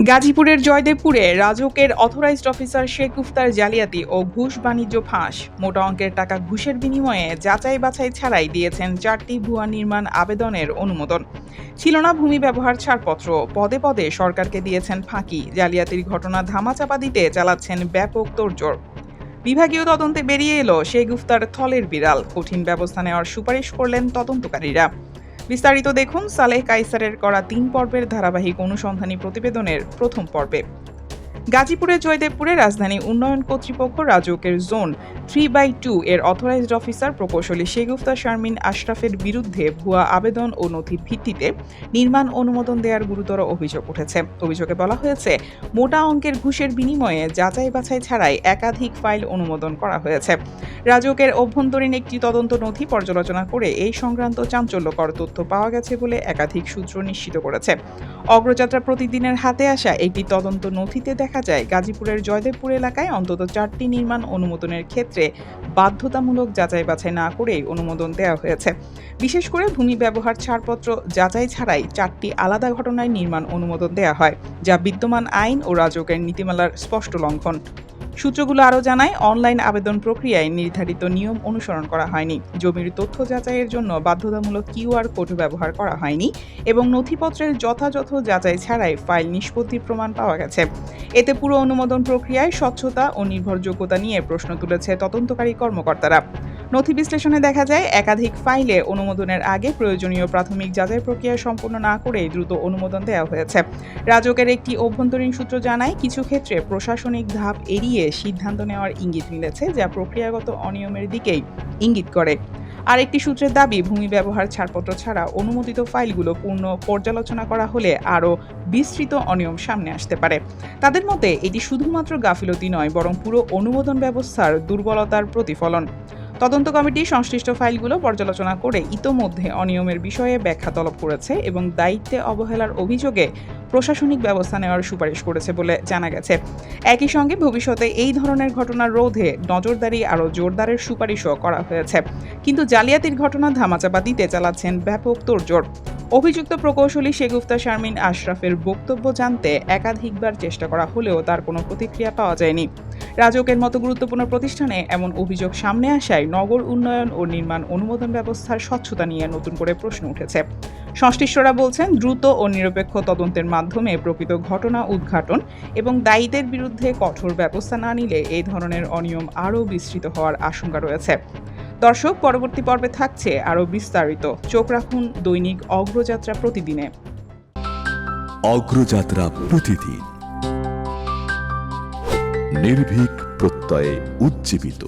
গাজীপুরের জয়দেবপুরে রাজউকের authorised officer Sheikh গুফতার জালিয়াতি ও ঘুষ বাণিজ্য ফাঁস। মোটা অঙ্কের টাকা ঘুষের বিনিময়ে যাচাই বাছাই ছাড়াই দিয়েছেন 4টি ভুয়া নির্মাণ আবেদনের অনুমোদন। ছিল না ভূমি ব্যবহার ছাড়পত্র, পদে পদে সরকারকে দিয়েছেন ফাঁকি। জালিয়াতির ঘটনা ধামাচাপা দিতে চালাচ্ছেন ব্যাপক তোড়জোড়। বিভাগীয় তদন্তে বেরিয়ে এলো শেখ গুফতার থলের বিড়াল। কঠিন ব্যবস্থা নেওয়ার সুপারিশ করলেন তদন্তকারীরা। বিস্তারিত দেখুন সালেহ কায়সারের করা 3 পর্বের ধারাবাহিক অনুসন্ধানী প্রতিবেদনের প্রথম পর্বে। গাজীপুরের জয়দেবপুরে রাজধানী উন্নয়ন কর্তৃপক্ষ রাজউকের জোন 3/2 এর অথরাইজড অফিসার প্রকৌশলী শেগুফতা শারমিন আশরাফের বিরুদ্ধে ভুয়া আবেদন ও নথির ভিত্তিতে নির্মাণ অনুমোদন দেওয়ার গুরুতর অভিযোগ উঠেছে। অভিযোগে বলা হয়েছে, মোটা অঙ্কের ঘুষের বিনিময়ে যাচাই বাছাই ছাড়াই একাধিক ফাইল অনুমোদন করা হয়েছে। রাজউকের অভ্যন্তরীণ একটি তদন্ত নথি পর্যালোচনা করে এই সংক্রান্ত চাঞ্চল্যকর তথ্য পাওয়া গেছে বলে একাধিক সূত্র নিশ্চিত করেছে। অগ্রযাত্রা প্রতিদিনের হাতে আসা একটি তদন্ত নথিতে দেখা যায়, গাজীপুরের জয়দেবপুর এলাকায় অন্তত 4টি নির্মাণ অনুমোদনের ক্ষেত্রে বাধ্যতামূলক যাচাই বাছাই না করেই অনুমোদন দেওয়া হয়েছে। বিশেষ করে ভূমি ব্যবহার ছাড়পত্র যাচাই ছাড়াই 4টি আলাদা ঘটনায় নির্মাণ অনুমোদন দেওয়া হয়, যা বিদ্যমান আইন ও রাজউকের নীতিমালার স্পষ্ট লঙ্ঘন। সূত্রগুলো আরও জানায়, অনলাইন আবেদন প্রক্রিয়ায় নির্ধারিত নিয়ম অনুসরণ করা হয়নি, জমির তথ্য যাচাইয়ের জন্য বাধ্যতামূলক QR কোড ব্যবহার করা হয়নি এবং নথিপত্রের যথাযথ যাচাই ছাড়াই ফাইল নিষ্পত্তির প্রমাণ পাওয়া গেছে। এতে পুরো অনুমোদন প্রক্রিয়ায় স্বচ্ছতা ও নির্ভরযোগ্যতা নিয়ে প্রশ্ন তুলেছে তদন্তকারী কর্মকর্তারা। নথি বিশ্লেষণে দেখা যায়, একাধিক ফাইলে অনুমোদনের আগে প্রয়োজনীয় প্রাথমিক যাচাই প্রক্রিয়া সম্পন্ন না করেই দ্রুত অনুমোদন দেওয়া হয়েছে। রাজউকের একটি অভ্যন্তরীণ সূত্র জানায়, কিছু ক্ষেত্রে প্রশাসনিক ধাপ এড়িয়ে সিদ্ধান্ত নেওয়ার ইঙ্গিত মিলেছে, যা প্রক্রিয়াগত অনিয়মের দিকেই ইঙ্গিত করে। আর একটি সূত্রের দাবি, ভূমি ব্যবহার ছাড়পত্র ছাড়া অনুমোদিত ফাইলগুলো পূর্ণ পর্যালোচনা করা হলে আরও বিস্তৃত অনিয়ম সামনে আসতে পারে। তাদের মতে, এটি শুধুমাত্র গাফিলতি নয়, বরং পুরো অনুমোদন ব্যবস্থার দুর্বলতার প্রতিফলন। তদন্ত কমিটি সংশ্লিষ্ট ফাইলগুলো পর্যালোচনা করে ইতোমধ্যে অনিয়মের বিষয়ে ব্যাখ্যা তলব করেছে এবং দায়িত্বে অবহেলার অভিযোগে প্রশাসনিক ব্যবস্থা নেওয়ার সুপারিশ করেছে বলে জানা গেছে। একই সঙ্গে ভবিষ্যতে এই ধরনের ঘটনা রোধে নজরদারি আরও জোরদারের সুপারিশও করা হয়েছে। কিন্তু জালিয়াতির ঘটনা ধামাচাপা দিতে চালাচ্ছেন ব্যাপক তোড়জোড়। অভিযুক্ত প্রকৌশলী শেগুফতা শারমিন আশরাফের বক্তব্য জানতে একাধিকবার চেষ্টা করা হলেও তার কোনো প্রতিক্রিয়া পাওয়া যায়নি। রাজউকের মতো গুরুত্বপূর্ণ প্রতিষ্ঠানে এমন অভিযোগ সামনে আসায় নগর উন্নয়ন ও নির্মাণ অনুমোদন ব্যবস্থার স্বচ্ছতা নিয়ে নতুন করে প্রশ্ন উঠেছে। সংশ্লিষ্টরা বলছেন, দ্রুত ও নিরপেক্ষ তদন্তের মাধ্যমে প্রকৃত ঘটনা উদ্ঘাটন এবং দায়ীদের বিরুদ্ধে কঠোর ব্যবস্থা না নিলে এই ধরনের অনিয়ম আরও বিস্তৃত হওয়ার আশঙ্কা রয়েছে। দর্শক, পরবর্তী পর্বে থাকছে আরও বিস্তারিত। চোখ রাখুন দৈনিক অগ্রযাত্রা প্রতিদিনে। অগ্রযাত্রা প্রতিদিন, নির্ভীক প্রত্যয়ে উজ্জীবিত।